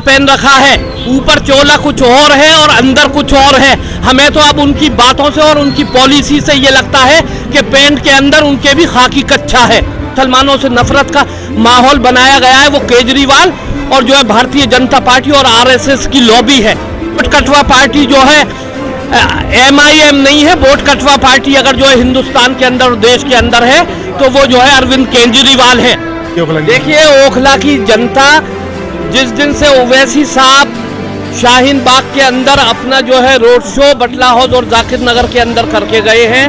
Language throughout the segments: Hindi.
पहन रखा है, ऊपर चोला कुछ और है और अंदर कुछ और है। हमें तो अब उनकी बातों से और उनकी पॉलिसी से ये लगता है कि पैंट के अंदर उनके भी खाकी कच्चा है। मुसलमानों से नफरत का माहौल बनाया गया है, वो केजरीवाल और जो है भारतीय जनता पार्टी और आरएसएस की लॉबी है। वोट कटवा पार्टी जो है MIM नहीं है, वोट कटवा पार्टी अगर जो है हिंदुस्तान के अंदर और देश के अंदर है तो वो जो है अरविंद केजरीवाल है। देखिए ओखला की जनता जिस दिन से ओवैसी साहब शाहीन बाग के अंदर अपना जो है रोड शो बटला हाउस और जाकिर नगर के अंदर करके गए हैं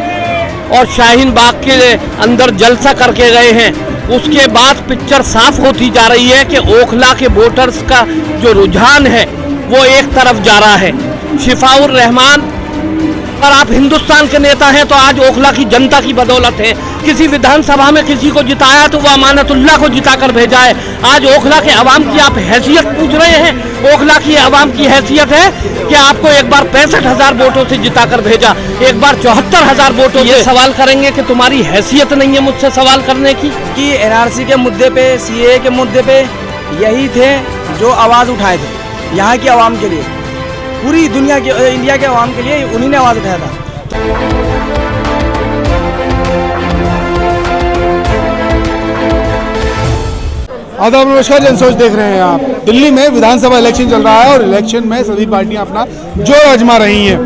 और शाहीन बाग के अंदर जलसा करके गए हैं, उसके बाद पिक्चर साफ होती जा रही है कि ओखला के वोटर्स का जो रुझान है वो एक तरफ जा रहा है। शिफाउर रहमान और आप हिंदुस्तान के नेता हैं तो आज ओखला की जनता की बदौलत है। किसी विधानसभा में किसी को जिताया तो वो अमानतुल्लाह को जिताकर भेजा है। आज ओखला के अवाम की आप हैसियत पूछ रहे हैं। ओखला की अवाम की हैसियत है कि आपको एक बार 65,000 वोटों से जिताकर भेजा, एक बार 74,000 वोटों से। सवाल करेंगे कि तुम्हारी हैसियत नहीं है मुझसे सवाल करने की। कि NRC के मुद्दे पे, CAA के मुद्दे पे यही थे जो आवाज़ उठाए थे यहाँ की आवाम के लिए, पूरी दुनिया के इंडिया के आवाम के लिए उन्हीं ने आवाज़ उठाया था। आदाब नमस्कार, जनसोच देख रहे हैं आप। दिल्ली में विधानसभा इलेक्शन चल रहा है और इलेक्शन में सभी पार्टियां अपना जोर आजमा रही हैं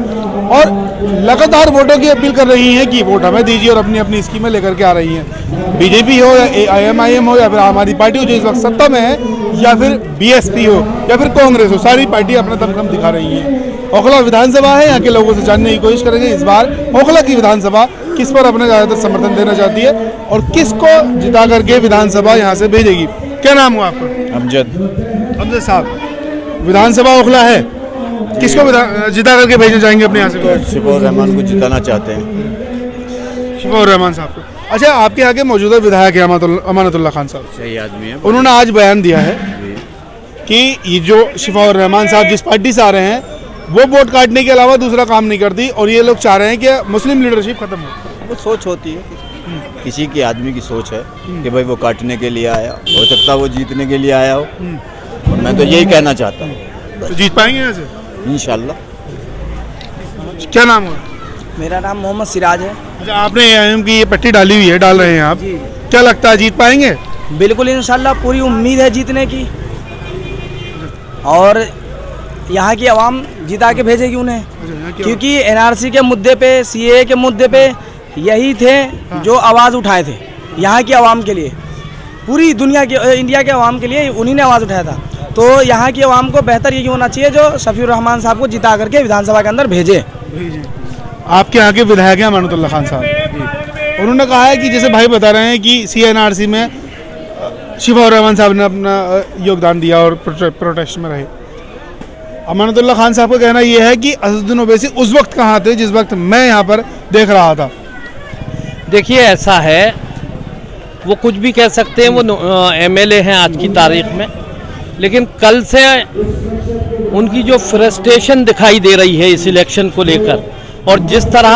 और लगातार वोटों की अपील कर रही हैं कि वोट हमें दीजिए और अपनी अपनी स्कीमें लेकर के आ रही हैं। बीजेपी हो या MIM हो या फिर आम आदमी पार्टी हो जो इस वक्त सत्ता में है, या फिर BSP हो या फिर कांग्रेस हो, सारी पार्टियां अपना दमखम दिखा रही हैं। ओखला विधानसभा है, यहाँ के लोगों से जानने की कोशिश करेंगे इस बार ओखला की विधानसभा किस पर अपना ज़्यादातर समर्थन देना चाहती है और किसको जिता करके विधानसभा यहाँ से भेजेगी। क्या नाम हुआ आपका? अमजद साहब, विधानसभा ओखला है, किसको जिता करके भेजना चाहेंगे अपने यहाँ से? शिफाउर रहमान को जिताना चाहते हैं। शिफाउर रहमान साहब को। अच्छा, आपके यहाँ के मौजूदा विधायक है अमानतुल्लाह खान साहब, सही आदमी है। उन्होंने आज बयान दिया है कि ये जो शिफाउर रहमान साहब जिस पार्टी से आ रहे हैं वो वोट काटने के अलावा दूसरा काम नहीं करती और ये लोग चाह रहे हैं कि मुस्लिम लीडरशिप खत्म हो। वो सोच होती है किसी की आदमी की सोच है कि भाई वो काटने के लिए आया, हो सकता है वो जीतने के लिए आया हो। और मैं तो यही कहना चाहता हूँ। तो जीत पाएंगे यहाँ से इंशाल्लाह। क्या नाम है? मेरा नाम मोहम्मद सिराज है। अच्छा, आपने AIM की ये पट्टी डाली हुई है, डाल रहे हैं आप, क्या लगता है जीत पाएंगे? बिल्कुल इंशाल्लाह, पूरी उम्मीद है जीतने की और यहाँ की आवाम जिता के भेजेगी उन्हें, क्योंकि NRC के मुद्दे पे, CAA के मुद्दे पे यही थे जो आवाज़ उठाए थे यहाँ की आवाम के लिए, पूरी दुनिया के इंडिया के आवाम के लिए उन्हीं ने आवाज़ उठाया था। तो यहाँ की आवाम को बेहतर यही होना चाहिए जो शफीउर रहमान साहब को जिता करके विधानसभा के अंदर भेजे। आपके यहाँ के विधायक हैं अमानतुल्लाह खान साहब, उन्होंने कहा है कि जैसे भाई बता रहे हैं कि CNRC में शिफाउर रहमान साहब ने अपना योगदान दिया और प्रोटेस्ट में रहे। अमानतुल्लाह खान साहब का कहना यह है कि असदुद्दीन ओवैसी उस वक्त कहाँ थे जिस वक्त मैं यहाँ पर देख रहा था। देखिए ऐसा है, वो कुछ भी कह सकते हैं, वो MLA हैं आज की तारीख में, लेकिन कल से उनकी जो फ्रस्ट्रेशन दिखाई दे रही है इस इलेक्शन को लेकर और जिस तरह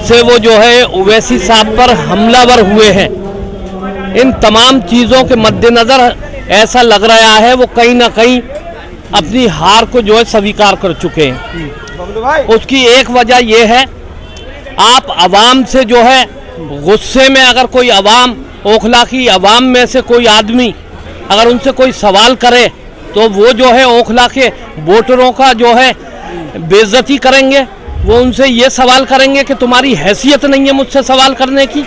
से वो जो है ओवैसी साहब पर हमलावर हुए हैं, इन तमाम चीज़ों के मद्देनज़र ऐसा लग रहा है वो कहीं ना कहीं अपनी हार को जो है स्वीकार कर चुके हैं। उसकी एक वजह ये है, आप आवाम से जो है गुस्से में, अगर कोई आवाम, ओखला की आवाम में से कोई आदमी अगर उनसे कोई सवाल करे तो वो जो है ओखला के वोटरों का जो है बेइज्जती करेंगे। वो उनसे ये सवाल करेंगे कि तुम्हारी हैसियत नहीं है मुझसे सवाल करने की।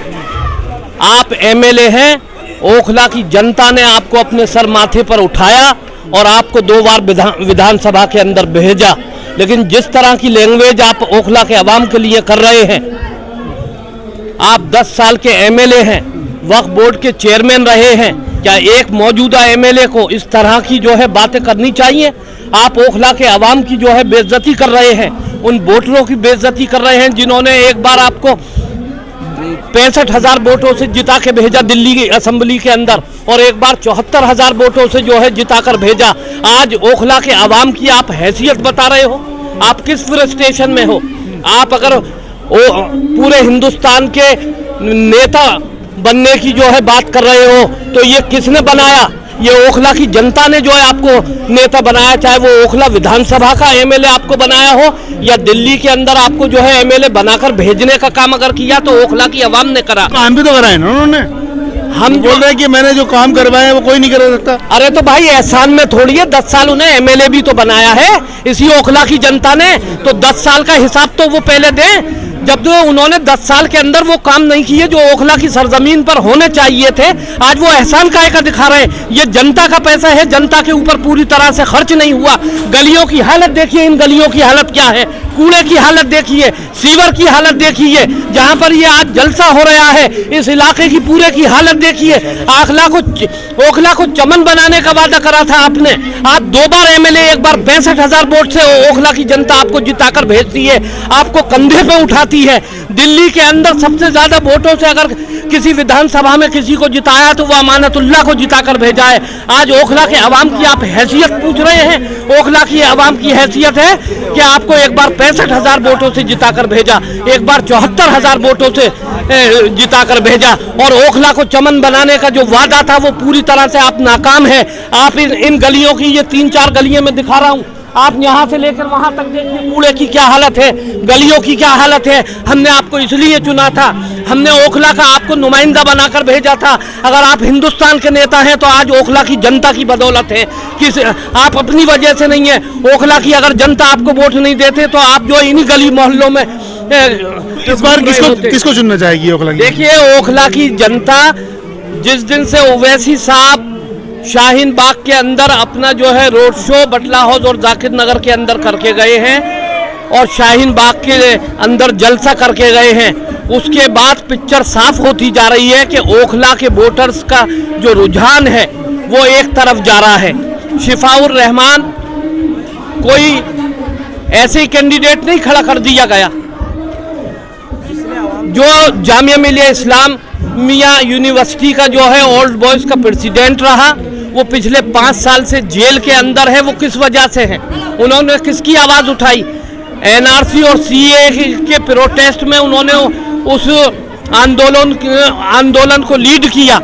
आप MLA हैं, ओखला की जनता ने आपको अपने सर माथे पर उठाया और आपको 2 बार विधानसभा के अंदर भेजा, लेकिन जिस तरह की लैंग्वेज आप ओखला के अवाम के लिए कर रहे हैं, आप 10 साल के MLA हैं, वक्फ बोर्ड के चेयरमैन रहे हैं, क्या एक मौजूदा MLA को इस तरह की जो है बातें करनी चाहिए? आप ओखला के अवाम की जो है बेइज्जती कर रहे हैं, उन वोटरों की बेइज्जती कर रहे हैं जिन्होंने एक बार आपको 65,000 वोटों से जिता के भेजा दिल्ली की असेंबली के अंदर और एक बार 74,000 वोटों से जो है जिता कर भेजा। आज ओखला के अवाम की आप हैसियत बता रहे हो, आप किस फ्रस्ट्रेशन में हो? आप अगर पूरे हिंदुस्तान के नेता बनने की जो है बात कर रहे हो तो ये किसने बनाया? ये ओखला की जनता ने जो है आपको नेता बनाया, चाहे वो ओखला विधानसभा का एमएलए आपको बनाया हो या दिल्ली के अंदर आपको जो है एमएलए बनाकर भेजने का काम अगर किया तो ओखला की आवाम ने करा। काम भी तो कराए ना उन्होंने। हम बोल रहे हैं कि मैंने जो काम करवाए हैं वो कोई नहीं करा सकता। अरे तो भाई एहसान में थोड़ी है, 10 साल उन्हें एमएलए भी तो बनाया है इसी ओखला की जनता ने, तो 10 साल का हिसाब तो वो पहले दें। जब तो उन्होंने 10 साल के अंदर वो काम नहीं किए जो ओखला की सरजमीन पर होने चाहिए थे, आज वो एहसान काहे का दिखा रहे हैं। ये जनता का पैसा है, जनता के ऊपर पूरी तरह से खर्च नहीं हुआ। गलियों की हालत देखिए, इन गलियों की हालत क्या है, कूड़े की हालत देखिए, सीवर की हालत देखिए, जहां पर ये आज जलसा हो रहा है इस इलाके की पूरे की हालत देखिए। ओखला को चमन बनाने का वादा करा था आपने, आप 2 बार एमएलए, एक बार 65,000 वोट से ओखला की जनता आपको जिताकर भेजती है, आपको कंधे पे उठाती है। दिल्ली के अंदर सबसे ज्यादा वोटों से अगर किसी विधानसभा में किसी को जिताया तो वो अमानतुल्लाह को जिताकर भेजा है। आज ओखला के अवाम की आप हैसियत पूछ रहे हैं। ओखला की अवाम की हैसियत है कि आपको एक बार 65,000 वोटों से जिताकर भेजा, एक बार 74,000 वोटों से जिताकर भेजा, और ओखला को चमन बनाने का जो वादा था वो पूरी तरह से आप नाकाम है। आप इन गलियों की, ये 3-4 गलियां मैं दिखा रहा हूँ, आप यहाँ से लेकर वहां तक देखिए कूड़े की क्या हालत है, गलियों की क्या हालत है। हमने आपको इसलिए चुना था, हमने ओखला का आपको नुमाइंदा बनाकर भेजा था। अगर आप हिंदुस्तान के नेता हैं तो आज ओखला की जनता की बदौलत है, किस आप अपनी वजह से नहीं है। ओखला की अगर जनता आपको वोट नहीं देते तो आप जो इन्हीं गली मोहल्लों में इस बार किसको चुनना चाहेगी ओखला की? देखिए ओखला की जनता जिस दिन से ओवैसी साहब शाहीन बाग के अंदर अपना जो है रोड शो बटला हाउस और जाकिर नगर के अंदर करके गए हैं और शाहीन बाग के अंदर जलसा करके गए हैं, उसके बाद पिक्चर साफ होती जा रही है कि ओखला के वोटर्स का जो रुझान है वो एक तरफ जा रहा है। शिफाउर रहमान कोई ऐसे कैंडिडेट नहीं खड़ा कर दिया गया जो जामिया मिलिया इस्लामिया यूनिवर्सिटी का जो है ओल्ड बॉयज का प्रेसिडेंट रहा, वो पिछले 5 साल से जेल के अंदर है। वो किस वजह से है? उन्होंने किसकी आवाज़ उठाई? एनआरसी और सीए के प्रोटेस्ट में उन्होंने उस आंदोलन को लीड किया।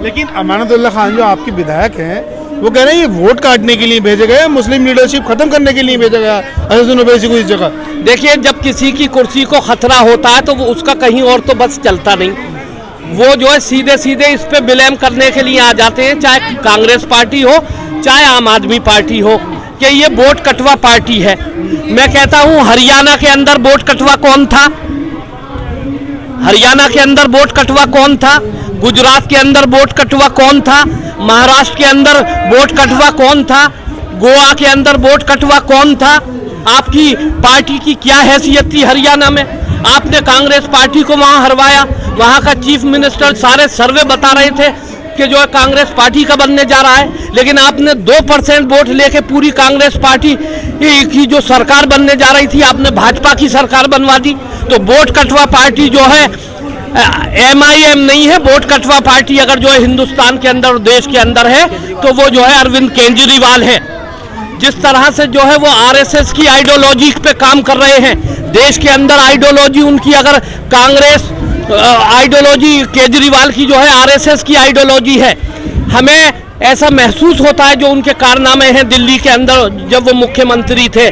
लेकिन अमानतुल्लाह खान जो आपके विधायक हैं वो कह रहे हैं ये वोट काटने के लिए भेजे गए, मुस्लिम लीडरशिप खत्म करने के लिए भेजा गया असद ओवैसी को इस जगह। देखिए जब किसी की कुर्सी को खतरा होता है तो वो उसका कहीं और तो बस चलता नहीं, वो जो है सीधे सीधे इस पे ब्लेम करने के लिए आ जाते हैं, चाहे कांग्रेस पार्टी हो चाहे आम आदमी पार्टी हो, कि ये वोट कटवा पार्टी है। मैं कहता हूं हरियाणा के अंदर वोट कटवा कौन था? हरियाणा के अंदर वोट कटवा कौन था? गुजरात के अंदर वोट कटवा कौन था? महाराष्ट्र के अंदर वोट कटवा कौन था? गोवा के अंदर वोट कटवा कौन था? आपकी पार्टी की क्या हैसियत थी हरियाणा में? आपने कांग्रेस पार्टी को वहां हरवाया, वहां का चीफ मिनिस्टर सारे सर्वे बता रहे थे कि जो है कांग्रेस पार्टी का बनने जा रहा है, लेकिन आपने 2% वोट लेके पूरी कांग्रेस पार्टी की जो सरकार बनने जा रही थी आपने भाजपा की सरकार बनवा दी। तो वोट कटवा पार्टी जो है MIM नहीं है, वोट कटवा पार्टी अगर जो है हिंदुस्तान के अंदर और देश के अंदर है तो वो जो है अरविंद केजरीवाल है। जिस तरह से जो है वो RSS की आइडियोलॉजी पे काम कर रहे हैं, देश के अंदर आइडियोलॉजी उनकी, अगर कांग्रेस आइडियोलॉजी केजरीवाल की जो है RSS की आइडियोलॉजी है। हमें ऐसा महसूस होता है जो उनके कारनामे हैं दिल्ली के अंदर जब वो मुख्यमंत्री थे,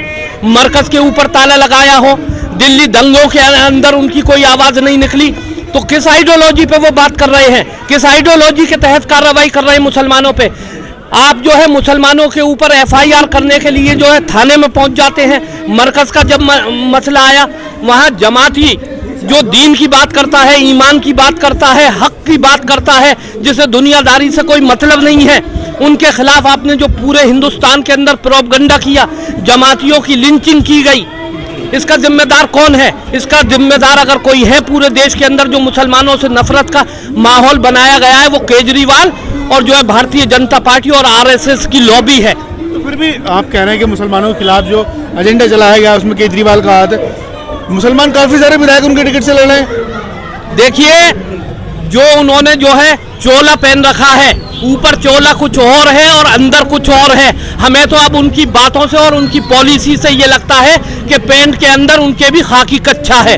मरकज के ऊपर ताला लगाया हो, दिल्ली दंगों के अंदर उनकी कोई आवाज़ नहीं निकली, तो किस आइडियोलॉजी पे वो बात कर रहे हैं? किस आइडियोलॉजी के तहत कार्रवाई कर रहे हैं मुसलमानों पे? आप जो है मुसलमानों के ऊपर FIR करने के लिए जो है थाने में पहुंच जाते हैं। मरकज का जब मसला आया वहां जमाती जो दीन की बात करता है, ईमान की बात करता है, हक की बात करता है, जिसे दुनियादारी से कोई मतलब नहीं है, उनके खिलाफ आपने जो पूरे हिंदुस्तान के अंदर प्रोपगंडा किया, जमातियों की लिंचिंग की गई, इसका जिम्मेदार कौन है? इसका जिम्मेदार अगर कोई है पूरे देश के अंदर जो मुसलमानों से नफरत का माहौल बनाया गया है वो केजरीवाल और जो है भारतीय जनता पार्टी और RSS की लॉबी है। तो फिर भी आप कह रहे हैं कि मुसलमानों के खिलाफ जो एजेंडा चलाया गया उसमें केजरीवाल का हाथ है, मुसलमान काफी सारे विधायक उनके टिकट से लड़ रहे हैं। देखिए जो उन्होंने जो है चोला पहन रखा है, ऊपर चोला कुछ और है और अंदर कुछ और है। हमें तो अब उनकी बातों से और उनकी पॉलिसी से ये लगता है कि पैंट के अंदर उनके भी खाकी कच्छा है।